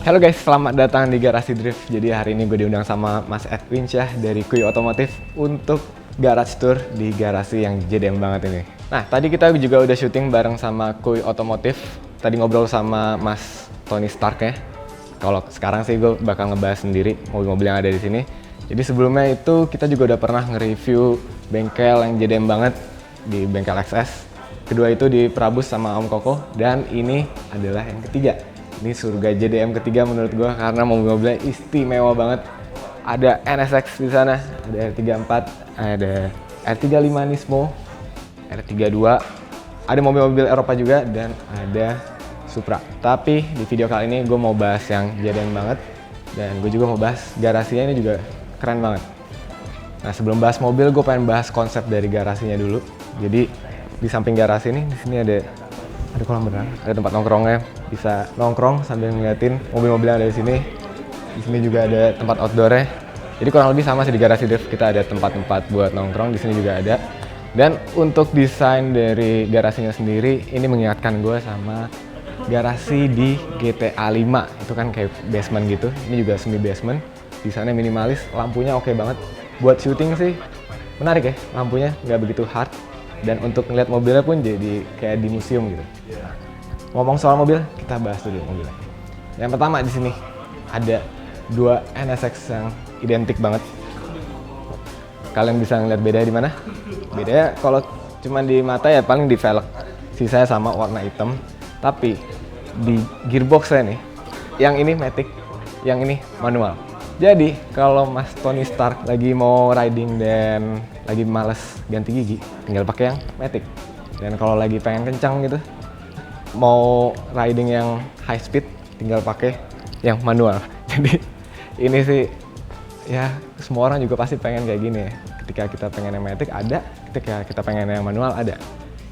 Halo guys, selamat datang di Garasi Drift. Jadi hari ini gue diundang sama Mas Edwin Syah dari Kuy Otomotif untuk garage tour di garasi yang JDM banget ini. Nah, tadi kita juga udah syuting bareng sama Kuy Otomotif. Tadi ngobrol sama Mas Tony Stark ya. Kalau sekarang sih gue bakal ngebahas sendiri mobil-mobil yang ada di sini. Jadi sebelumnya itu kita juga udah pernah nge-review bengkel yang JDM banget di bengkel XS. Kedua itu di Prabus sama Om Koko, dan ini adalah yang ketiga. Ini surga JDM ketiga menurut gua karena mobil-mobilnya istimewa banget. Ada NSX di sana, ada R34, ada R35 Nismo, R32, ada mobil-mobil Eropa juga, dan ada Supra. Tapi di video kali ini gue mau bahas yang JDM banget, dan gue juga mau bahas garasinya ini juga keren banget. Nah, sebelum bahas mobil, gue pengen bahas konsep dari garasinya dulu. Jadi di samping garasi ini, di sini ada kolam renang, ada tempat nongkrongnya, bisa nongkrong sambil ngeliatin mobil-mobil yang ada di sini. Di sini juga ada tempat outdoornya. Jadi kurang lebih sama sih di Garasi Drift, kita ada tempat-tempat buat nongkrong, di sini juga ada. Dan untuk desain dari garasinya sendiri, ini mengingatkan gue sama garasi di GTA 5. Itu kan kayak basement gitu, ini juga semi basement. Desainnya minimalis, lampunya oke banget. Buat syuting sih menarik ya, lampunya nggak begitu hard. Dan untuk ngeliat mobilnya pun jadi kayak di museum gitu. Ngomong soal mobil, kita bahas dulu mobilnya. Yang pertama di sini ada dua NSX yang identik banget. Kalian bisa ngeliat bedanya di mana? Bedanya kalau cuma di mata ya paling di velg. Sisanya sama warna hitam. Tapi di gearboxnya nih, yang ini matic, yang ini manual. Jadi kalau Mas Tony Stark lagi mau riding dan lagi males ganti gigi, tinggal pakai yang matic. Dan kalau lagi pengen kencang gitu, mau riding yang high speed, tinggal pakai yang manual. Jadi ini sih ya semua orang juga pasti pengen kayak gini ya. Ketika kita pengen yang matic ada, ketika kita pengen yang manual ada.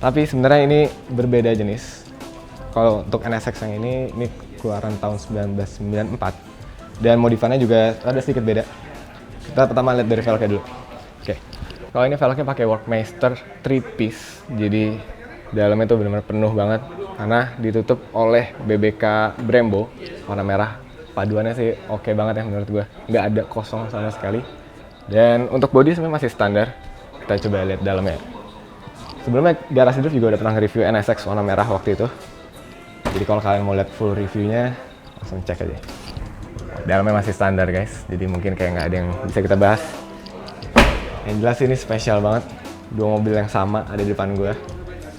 Tapi sebenarnya ini berbeda jenis. Kalau untuk NSX yang ini keluaran tahun 1994. Dan modifannya juga ada sedikit beda. Kita pertama lihat dari velgnya dulu. Oke. Kalau ini velgnya pakai Workmeister 3 piece. Jadi dalamnya tuh benar-benar penuh banget karena ditutup oleh BBK Brembo warna merah. Paduannya sih oke banget ya menurut gua. Nggak ada kosong sama sekali. Dan untuk bodi sebenarnya masih standar. Kita coba lihat dalamnya. Sebelumnya Garasi Drift juga udah pernah review NSX warna merah waktu itu. Jadi kalau kalian mau lihat full reviewnya, langsung cek aja. Dalamnya masih standar guys, jadi mungkin kayak nggak ada yang bisa kita bahas. Yang jelas ini spesial banget, dua mobil yang sama ada di depan gue.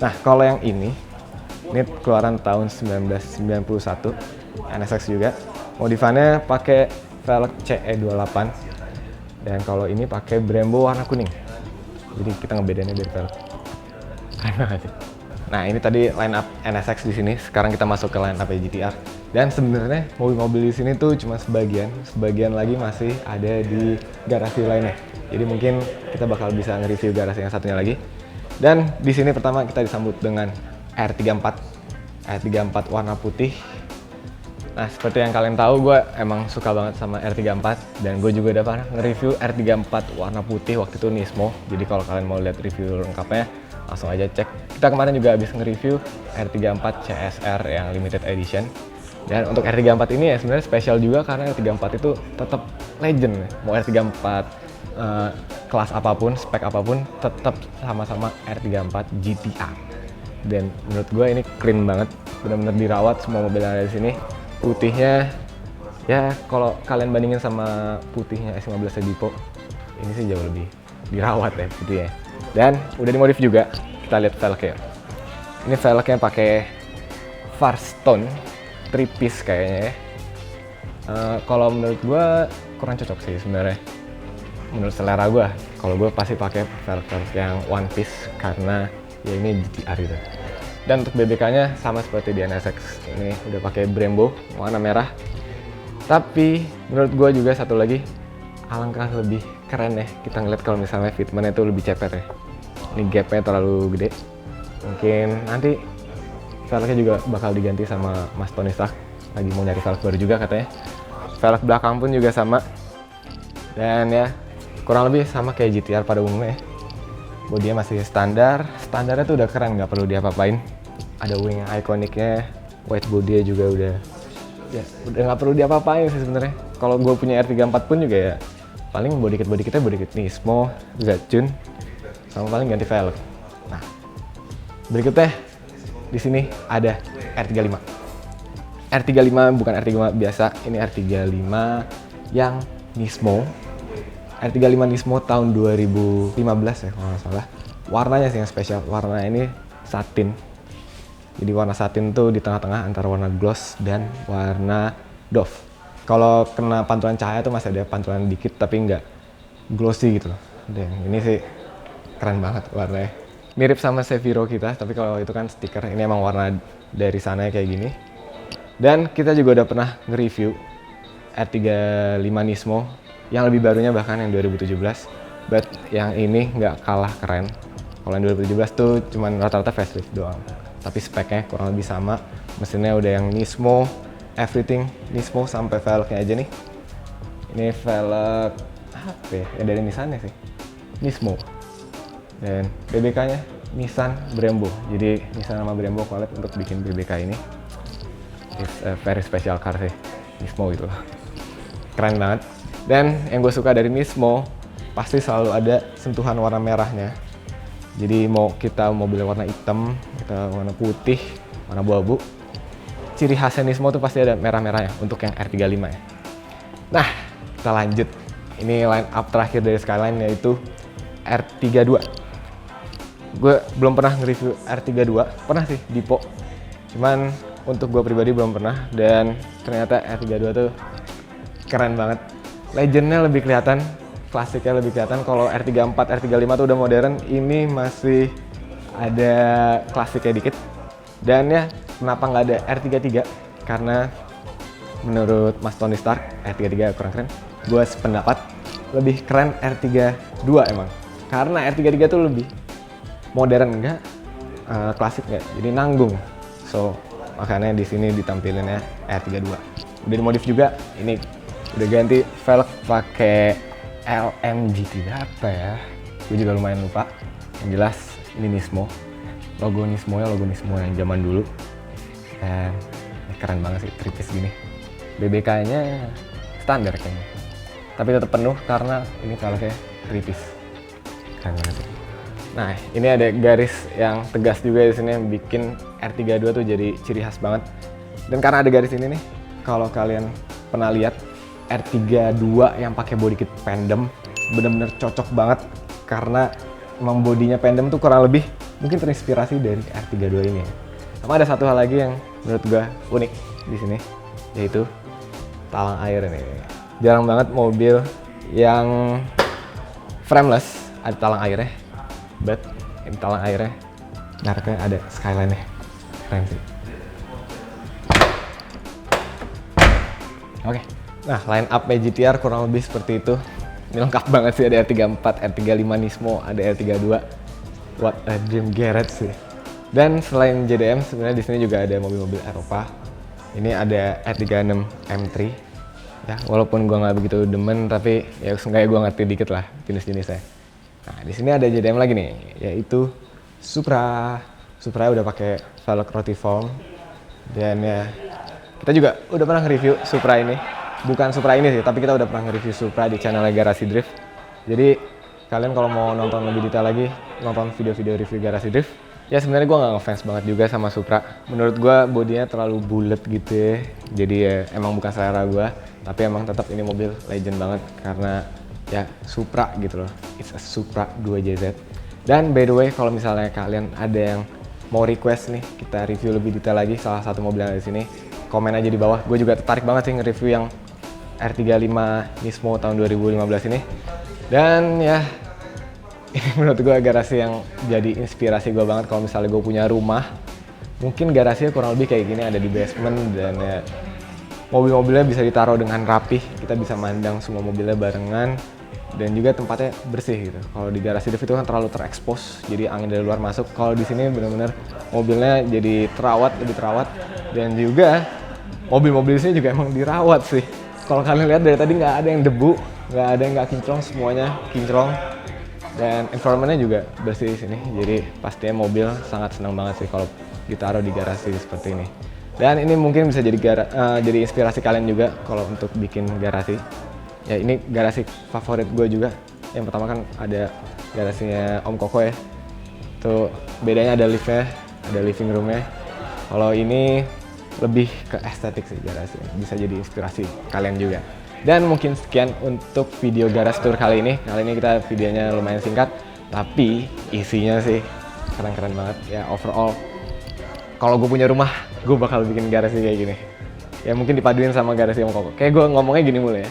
Nah kalau yang ini keluaran tahun 1991, NSX juga. Modifannya pakai velg CE28, dan kalau ini pakai Brembo warna kuning. Jadi kita ngebedainnya dari velg. Keren banget sih. Nah ini tadi line up NSX di sini. Sekarang kita masuk ke line up GTR. Dan sebenarnya mobil-mobil di sini tuh cuma sebagian lagi masih ada di garasi lainnya. Jadi mungkin kita bakal bisa nge-review garasi yang satunya lagi. Dan di sini pertama kita disambut dengan R34 warna putih. Nah seperti yang kalian tahu, gue emang suka banget sama R34, dan gue juga udah pernah nge-review R34 warna putih waktu itu Nismo. Jadi kalau kalian mau lihat review lengkapnya, langsung aja cek. Kita kemarin juga habis nge-review R34 CSR yang limited edition. Dan untuk R34 ini ya sebenarnya spesial juga karena R34 itu tetap legend. Mau R34 kelas apapun, spek apapun, tetap sama-sama R34 GTR. Dan menurut gue ini keren banget, benar-benar dirawat semua mobil yang ada di sini. Putihnya ya kalau kalian bandingin sama putihnya S15 Dipo, ini sih jauh lebih dirawat ya putihnya. Dan udah dimodif juga. Kita lihat velgnya. Ini velgnya pakai Firestone 3 piece kayaknya ya. Kalau menurut gue kurang cocok sih sebenarnya. Menurut selera gue, kalau gue pasti pakai velg yang one piece karena ya ini GTR gitu. Dan untuk BBK-nya sama seperti di NSX, ini udah pakai Brembo warna merah. Tapi menurut gue juga satu lagi, alangkah lebih keren ya kita ngeliat kalau misalnya fitmentnya itu lebih cepet ya. Ini gapnya terlalu gede. Mungkin nanti velgnya juga bakal diganti sama Mas Tony Stark. Lagi mau nyari velg baru juga katanya. Velg belakang pun juga sama. Dan ya kurang lebih sama kayak GTR pada umumnya ya. Bodinya masih standarnya tuh udah keren, nggak perlu diapa-apain. Ada wing ikoniknya, white body juga udah ya udah nggak perlu diapa-apain sih sebenarnya. Kalau gue punya R34 pun juga ya paling body kitnya body kit Nismo, Zhun, sama paling ganti velg. Nah, berikutnya di sini ada R35. R35 bukan R35 biasa, ini R35 yang Nismo. R35 Nismo tahun 2015 ya kalau nggak salah. Warnanya sih yang spesial, warna ini satin. Jadi warna satin tuh di tengah-tengah antara warna gloss dan warna doff. Kalau kena pantulan cahaya tuh masih ada pantulan dikit tapi nggak glossy gitu loh. Dan ini sih keren banget warnanya. Mirip sama Seviro kita, tapi kalau itu kan stiker, ini emang warna dari sana kayak gini. Dan kita juga udah pernah nge-review R35 Nismo yang lebih barunya bahkan yang 2017. But yang ini nggak kalah keren. Kalau yang 2017 tuh cuman rata-rata facelift doang. Tapi speknya kurang lebih sama. Mesinnya udah yang Nismo, everything Nismo sampai velgnya aja nih. Ini velg apa ya? Ya dari Nissan sih. Nismo. Dan BBK-nya Nissan Brembo. Jadi Nissan sama Brembo collab untuk bikin BBK ini. It's a very special car sih. Nismo gitu. Keren banget. Dan yang gue suka dari Nismo pasti selalu ada sentuhan warna merahnya. Jadi mau kita mobilnya warna hitam, kita warna putih, warna abu-abu, ciri khasnya Nismo tuh pasti ada merah-merahnya untuk yang R35 ya. Nah, kita lanjut. Ini line up terakhir dari Skyline yaitu R32. Gue belum pernah nge-review R32, pernah sih Dipo. Cuman untuk gue pribadi belum pernah, dan ternyata R32 tuh keren banget. Legendnya lebih kelihatan, klasiknya lebih kelihatan. Kalau R34, R35 tuh udah modern, ini masih ada klasiknya dikit. Dan ya, kenapa nggak ada R33? Karena menurut Mas Tony Stark, R33 kurang keren. Gue sependapat, lebih keren R32 emang. Karena R33 tuh lebih modern enggak, klasik enggak, jadi nanggung. So, makanya di sini ditampilinnya R32. Udah dimodif juga, ini udah ganti velg pakai LMGT apa ya? Gue juga lumayan lupa. Yang jelas ini Nismo. Logo Nismo yang zaman dulu. Dan ini keren banget sih, tripis gini. BBK-nya standar kayaknya. Tapi tetap penuh karena ini velgnya tripis. Keren banget sih. Nah, ini ada garis yang tegas juga di sini yang bikin R32 tuh jadi ciri khas banget. Dan karena ada garis ini nih, kalau kalian pernah lihat R32 yang pakai body kit Pendem bener-bener cocok banget karena emang bodinya Pendem tuh kurang lebih mungkin terinspirasi dari R32 ini ya. Sama ada satu hal lagi yang menurut gua unik di sini, yaitu talang air ini. Jarang banget mobil yang frameless ada talang airnya, but ini talang airnya mereknya ada Skyline-nya. Keren sih. Oke. Nah, line up GTR kurang lebih seperti itu. Ini lengkap banget sih, ada R34, R35 Nismo, ada R32. What a dream garage sih. Dan selain JDM, sebenarnya di sini juga ada mobil-mobil Eropa. Ini ada R36 M3. Ya, walaupun gua nggak begitu demen, tapi ya seenggaknya gua ngerti dikit lah jenis-jenisnya. Nah, di sini ada JDM lagi nih, yaitu Supra. Supra udah pakai velg Rotiform. Dan ya, kita juga udah pernah nge-review Supra ini. Bukan Supra ini sih, tapi kita udah pernah nge-review Supra di channel Garasi Drift. Jadi kalian kalau mau nonton lebih detail lagi, nonton video-video review Garasi Drift. Ya sebenarnya gue nggak ngefans banget juga sama Supra. Menurut gue bodinya terlalu bulat gitu ya. Jadi ya emang bukan selera gue. Tapi emang tetap ini mobil legend banget karena ya Supra gitu loh. It's a Supra 2JZ. Dan by the way, kalau misalnya kalian ada yang mau request nih, kita review lebih detail lagi salah satu mobil yang ada di sini, komen aja di bawah. Gue juga tertarik banget sih nge-review yang R35 Nismo tahun 2015 ini. Dan ya, ini menurut gue garasi yang jadi inspirasi gue banget kalau misalnya gue punya rumah. Mungkin garasinya kurang lebih kayak gini, ada di basement, dan ya mobil-mobilnya bisa ditaruh dengan rapih. Kita bisa mandang semua mobilnya barengan, dan juga tempatnya bersih gitu. Kalau di garasi Drift itu kan terlalu terekspos, jadi angin dari luar masuk. Kalau di sini benar-benar mobilnya jadi lebih terawat, dan juga mobil-mobil di sini juga emang dirawat sih. Kalau kalian lihat dari tadi nggak ada yang debu, nggak ada yang nggak kinclong, semuanya kinclong. Dan environmentnya juga bersih di sini. Jadi pastinya mobil sangat senang banget sih kalau ditaruh di garasi seperti ini. Dan ini mungkin bisa jadi jadi inspirasi kalian juga kalau untuk bikin garasi. Ya ini garasi favorit gue juga. Yang pertama kan ada garasinya Om Koko ya. Tuh bedanya ada liftnya, ada living roomnya. Kalau ini lebih ke estetik sih garasi. Bisa jadi inspirasi kalian juga. Dan mungkin sekian untuk video garasi tour kali ini. Kali ini kita videonya lumayan singkat, tapi isinya sih keren-keren banget ya. Overall kalau gue punya rumah, gue bakal bikin garasi kayak gini. Ya mungkin dipaduin sama garasi Om Koko. Kayak gue ngomongnya gini mulu ya.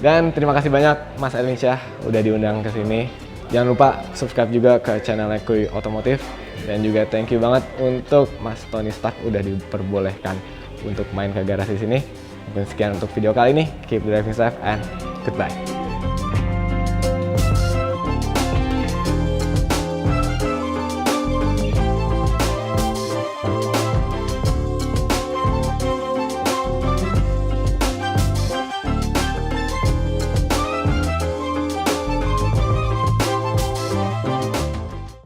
Dan terima kasih banyak Mas Edwin Syah udah diundang ke sini. Jangan lupa subscribe juga ke channelnya Kuy Otomotif. Dan juga thank you banget untuk Mas Tony Stark udah diperbolehkan untuk main ke garasi sini. Mungkin sekian untuk video kali ini. Keep driving safe and goodbye.